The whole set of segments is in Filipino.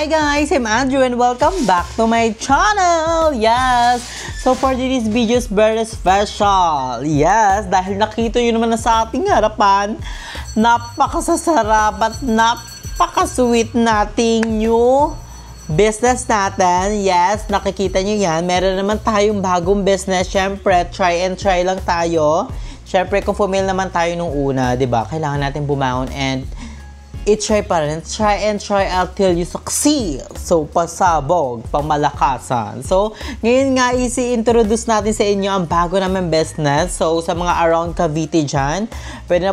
Hi guys, I'm Andrew and welcome back to my channel. Yes, so for this video is very special. Yes, dahil nakita nyo naman na sa ating harapan, napakasasarap at napakasweet nating new business natin. Yes, nakikita nyo yan. Meron naman tayong bagong business. Syempre, try and try lang tayo. Syempre, kung familiar naman tayo nung una, diba? Kailangan natin bumangon and i-try pa rin. Try and try until you succeed. So, pasabog, pangmalakasan. So, ngayon nga, isi-introduce natin sa inyo ang bago naman business. So, sa mga around Cavite dyan, pwede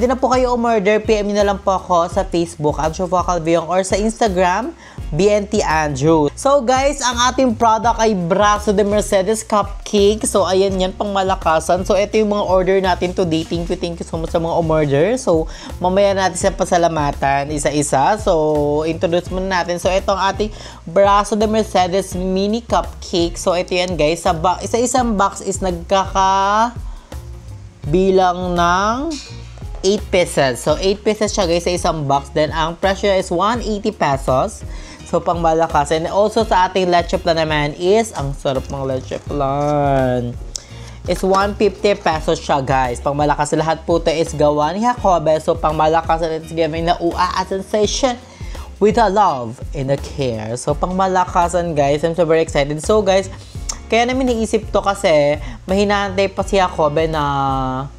na po kayo umorder. PM nyo na lang po ako sa Facebook, Andrew Vocal Beyong, or sa Instagram, BNT Andrew. So, guys, ang ating product ay Brazo de Mercedes Cupcake. So, ayan yan, pangmalakasan. So, ito yung mga order natin today. Thank you so much sa mga umorder. So, mamaya natin sa pasalamatan isa-isa. So, introduce muna natin. So, ito ang ating Brazo de Mercedes Mini Cupcake. So, ito yan, guys. Sa isa-isang box is nagkakabilang ng 8 pesos. So, 8 pesos siya, guys, sa isang box. Then, ang presyo is 180 pesos. So, pang malakas. And also, sa ating leche plan naman is, ang sarap ng leche plan. Is 150 pesos siya, guys. Pang malakas. Lahat po ito is gawa ni Jacobe. So, pang malakas. It's giving na a sensation with a love and a care. So, pang malakasan, guys. I'm so very excited. So, guys, kaya namin naisip to kasi mahinahantay pa si Jacobe na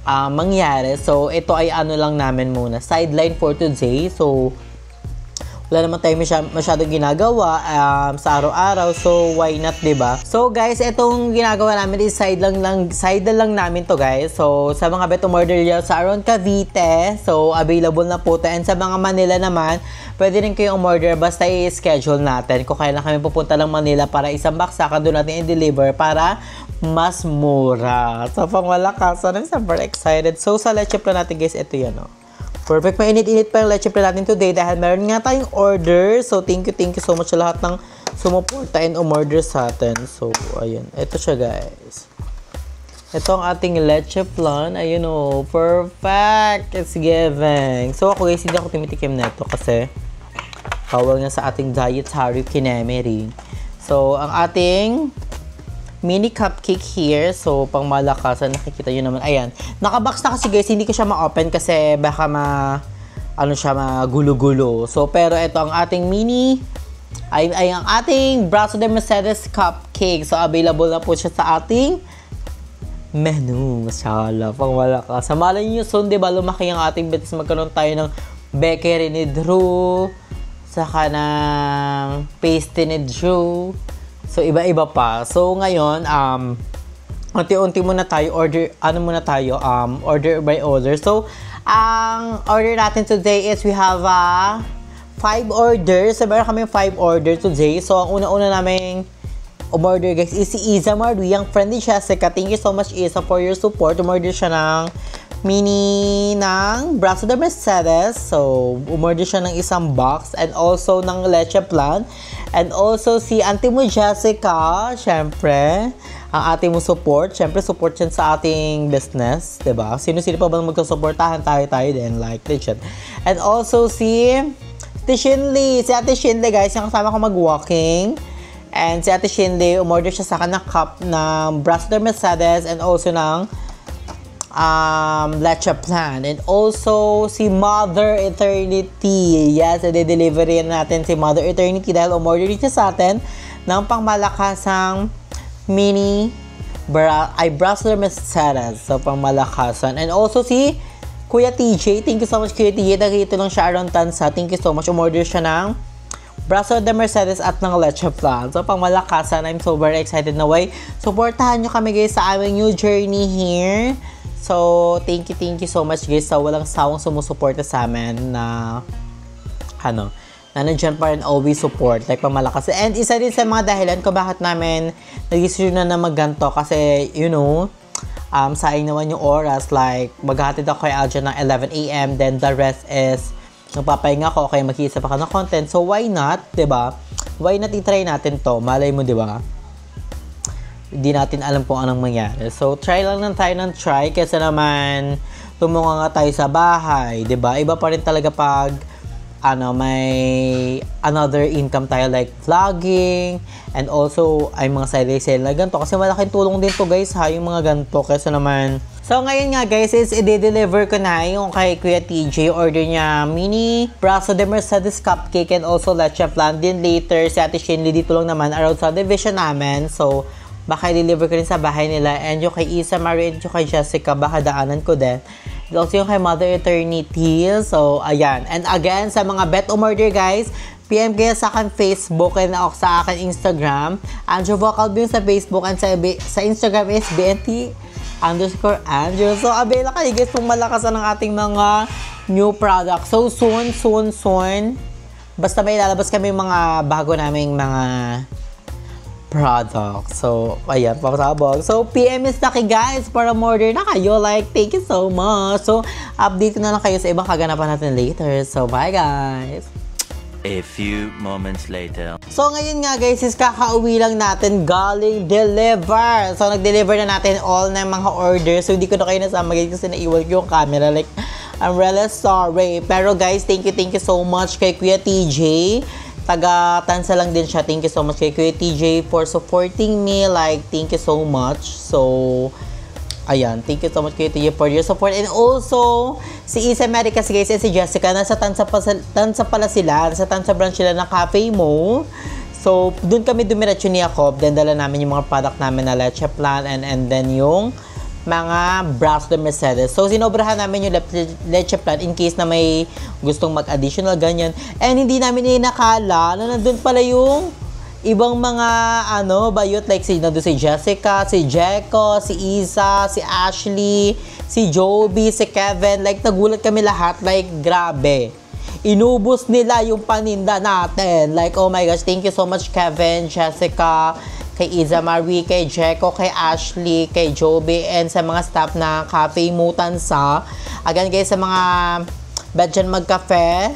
mangyari. So, ito ay ano lang namin muna. Sideline for today. So, wala naman tayo masyadong ginagawa sa araw-araw. So, why not, diba? So, guys, itong ginagawa namin is side lang namin to, guys. So, sa mga bet umorder nyo sa around Cavite, so, available na po to. And sa mga Manila naman, pwede rin kayong umorder basta i-schedule natin. Kung kailan kami pupunta lang Manila para isang baksakan, doon natin i-deliver para mas mura. So, pangmalakasan, I'm super excited. So, sa leche plan natin, guys, ito yan, oh. Perfect. Mainit-init pa yung leche plan natin today dahil meron nga tayong order. So, thank you so much sa lahat ng sumuporta and umorder sa atin. So, ayun. Ito siya, guys. Ito ang ating leche plan. Ayun, oh. Perfect. It's giving. So, ako, guys, hindi ako tumitikim na ito kasi bawal nga sa ating dietary kineme. So, ang ating mini cupcake here. So, pang malakasan. Nakikita nyo naman. Ayan. Nakabox na kasi, guys. Hindi ko siya ma-open kasi baka magulo-gulo. So, pero ito ang ating mini ay ang ating Brazo de Mercedes Cupcake. So, available na po siya sa ating menu. Mashallah. Pang malakasan. Malay nyo soon, diba? Lumaki ang ating business. Magkaroon tayo ng bakery ni Drew. Saka ng pastry ni Drew. So, iba-iba pa. So, ngayon, unti-unti muna tayo, order by order. So, ang order natin today is we have 5 orders. So, meron kami 5 orders today. So, ang una-una naming umorder, guys, is si Isa Marie, ang friend ni Jessica. Thank you so much, Isa, for your support. Umorder siya ng mini ng Brazo de Mercedes. So, umorder siya ng isang box and also ng leche plan. And also, si auntie mo Jessica, syempre, ang ating mo support. Syempre, support yan sa ating business, diba? Sino-sino pa ba magsusuportahan tayo din, like, legit. And also, si Ate Shinley. Si Ate Shinley, guys, yung kasama ko mag-walking. And si Ate Shinley, umorder siya sa akin ng cup ng Brazo de Mercedes and also ng leche plan. And also si Mother Eternity. Yes, i-delivery natin si Mother Eternity dahil umorder dito sa atin ng pangmalakasang mini Brazo de Mercedes. So, pangmalakasan. And also si Kuya TJ. Thank you so much, Kuya TJ. Nagkito lang siya around Tansa. Thank you so much. Umorder siya ng Brazo de Mercedes at ng leche plan. So, pangmalakasan. I'm so very excited na way. Supportahan nyo kami, guys, sa aming new journey here. So, thank you so much, guys, sa walang sawang sumusuporta sa amin na nandiyan pa rin always support, like pamalakas. And isa din sa mga dahilan kung bakit namin nag-decision na magganto kasi, you know, sayang naman yung oras, like, maghahatid ako kay Alja ng 11 AM, then the rest is nagpapahinga ako, kaya mag-iisa pa ka ng content. So, why not, diba? Why not i-try natin to? Malay mo, diba? Hindi natin alam kung anong mangyari. So, try lang tayo ng try kasi naman tumunga nga tayo sa bahay, 'di ba? Iba pa rin talaga pag may another income tayo like vlogging and also ay mga sale na ganito kasi malaking tulong din to guys ha, yung mga ganito kasi naman. So ngayon nga guys is i-deliver ko na yung kay Kuya TJ, order niya mini braso de Mercedes cupcake and also leche flan. Din later si Ate Shinley dito lang naman around sa division namin, so baka i-deliver ko rin sa bahay nila. And yung kay Isa Marie and yung kay Jessica baka daanan ko din. Also yung kay Mother Eternity. So, ayan. And again, sa mga bet umorder guys, PM kayo sa akin Facebook and ako sa akin Instagram. Andrew Vocalbeam sa Facebook and sa Instagram is BNT_Andrew. So, abela kayo guys kung malakasan ng ating mga new product. So, soon. Basta may lalabas kami mga bago naming mga product. So, ayan, papasabog. So, PM is na guys para order na kayo. Like, thank you so much. So, update na lang kayo sa ibang kaganapan natin later. So, bye guys! A few moments later. So, ngayon nga guys, is kakauwi lang natin galing deliver. So, nag-deliver na natin all ng mga orders. So, hindi ko na kayo nasama guys kasi naiwan ko yung camera. Like, I'm really sorry. Pero guys, thank you so much kay Kuya TJ. Taga-Tansa lang din siya. Thank you so much kay Kuya TJ for supporting me. Like, thank you so much. So, ayan. Thank you so much Kuya TJ for your support. And also, si Isa America guys and si Jessica, nasa Tansa pala sila. Nasa Tansa branch sila ng Cafe Mo. So, dun kami dumiretso ni Jacob. Then, dala namin yung mga product namin na leche plan and then yung mga braso de Mercedes. So, sinobrahan namin yung leche plan in case na may gustong mag-additional ganyan. And hindi namin inakala na nandun pala yung ibang mga bayot like nandun si Jessica, si Jeko, si Isa, si Ashley, si Joby, si Kevin. Like, nagulat kami lahat. Like, grabe. Inubos nila yung paninda natin. Like, oh my gosh, thank you so much Kevin, Jessica, kay Iza Marie, kay Jeko, kay Ashley, kay Joby, and sa mga staff na Cafe Mo Tansa. Again guys, sa mga bed dyan magkafe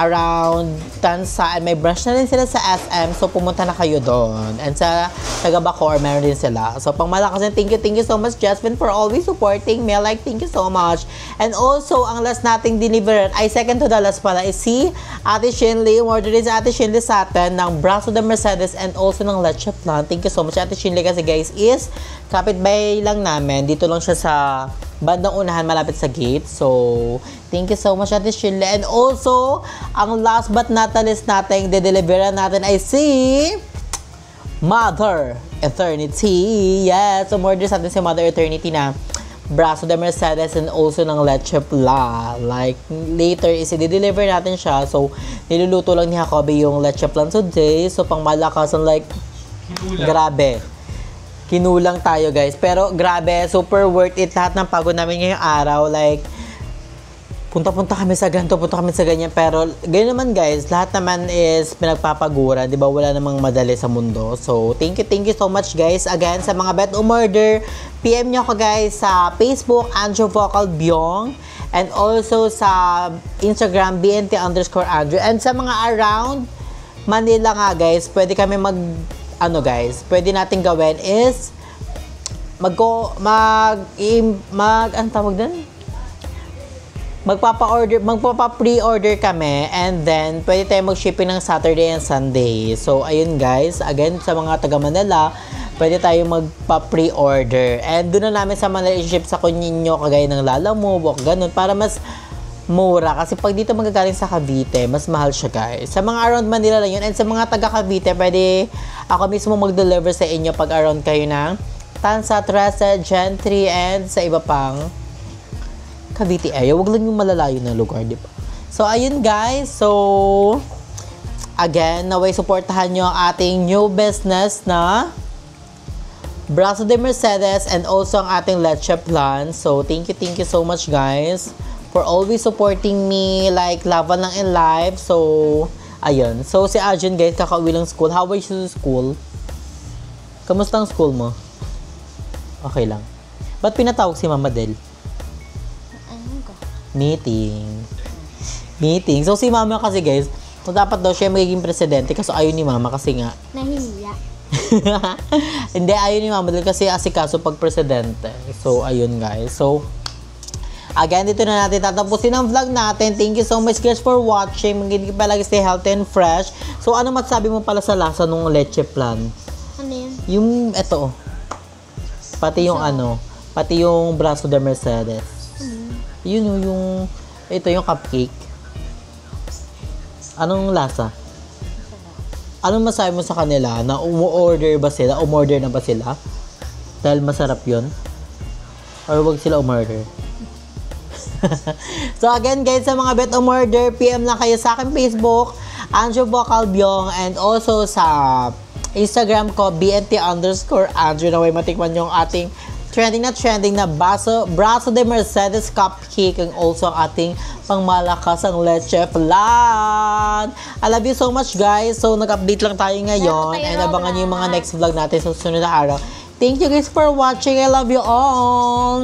around Tansa, and may branch na rin sila sa SM, so pumunta na kayo doon. And sa taga-Bacoor, meron din sila. So pang malakas, thank you so much Jasmine for always supporting me. Like, thank you so much. And also, ang last nating deliverer, ay second to the last pala, is si Ate Shinley. Order din si Ate Shinley sa atin ng braso de Mercedes and also ng leche plan. Thank you so much Ate Shinley kasi guys is kapitbahay lang namin. Dito lang siya sa bandang unahan malapit sa gate. So, thank you so much Ate Shinley. And also, ang last but not the least natin, de-deliveran natin ay si Mother Eternity. Yes, umorder sa atin si Mother Eternity na braso de Mercedes and also ng leche plan. Like, later is i-deliver natin siya. So, niluluto lang ni Jacoby yung leche plan today. So, pang malakasan, like, grabe. Kinulang tayo guys. Pero grabe, super worth it lahat ng pagod namin ngayong araw. Like, punta-punta kami sa ganito, punta kami sa ganyan. Pero, ganyan naman guys, lahat naman is pinagpapaguran. Diba? Wala namang madali sa mundo. So, thank you so much guys. Again, sa mga bet umorder, PM nyo ako guys sa Facebook, Andrew Vocalbeam. And also sa Instagram, BNT_Andrew. And sa mga around Manila nga guys, pwede kami guys, pwede natin gawin is magpapa-pre-order kami and then pwede tayo mag-shipping ng Saturday and Sunday. So, ayun guys, again, sa mga taga Manila, pwede tayo magpa-pre-order. And doon na namin sa Manila i-ship sa kuninyo kagaya ng Lalamove, ganun, para mas mura. Kasi pag dito magagaling sa Cavite, mas mahal siya guys. Sa mga around Manila lang yun. And sa mga taga Cavite, pwede ako mismo mag-deliver sa inyo pag around kayo ng Tansa, Tresa, Gentry, and sa iba pang Cavite area. Huwag lang yung malalayo na lugar, di ba? So, ayun guys. So, again, naway supportahan nyo ang ating new business na braso de Mercedes and also ang ating leche plan. So, thank you so much guys for always supporting me, like, laban lang in life. So, ayun. So, si Arjun, guys, kakauwi lang school. How was your school? Kamusta ang school mo? Okay lang. Ba't pinatawag si Mama Del? Meeting. So, si Mama kasi, guys, so, dapat daw siya magiging presidente kasi ayaw ni Mama kasi nga. Nahiya. Hindi, ayaw ni Mama Del kasi asikaso pag presidente. So, ayun, guys. So, Again, dito na natin tatapusin ang vlog natin. Thank you so much guys for watching. Magiging palagi stay healthy and fresh. So, ano masasabi mo pala sa lasa nung leche plan? Ano yun? Yung, eto, pati yung pati yung braso de Mercedes. Yun yung, ito yung cupcake. Anong lasa? Anong masabi mo sa kanila? Na umorder ba sila? Umorder na ba sila? Dahil masarap yun? Or wag sila umorder? So again guys, sa mga bet umorder, PM lang kayo sa akin Facebook, Andrew Bocalbiong, and also sa Instagram ko, BNT_Andrew, na way matikman yung ating trending na braso de Mercedes cupcake, and also ang ating pangmalakas ang leche flan. I love you so much guys. So nag-update lang tayo ngayon, and abangan nyo yung mga next vlog natin sa susunod na araw. Thank you guys for watching. I love you all.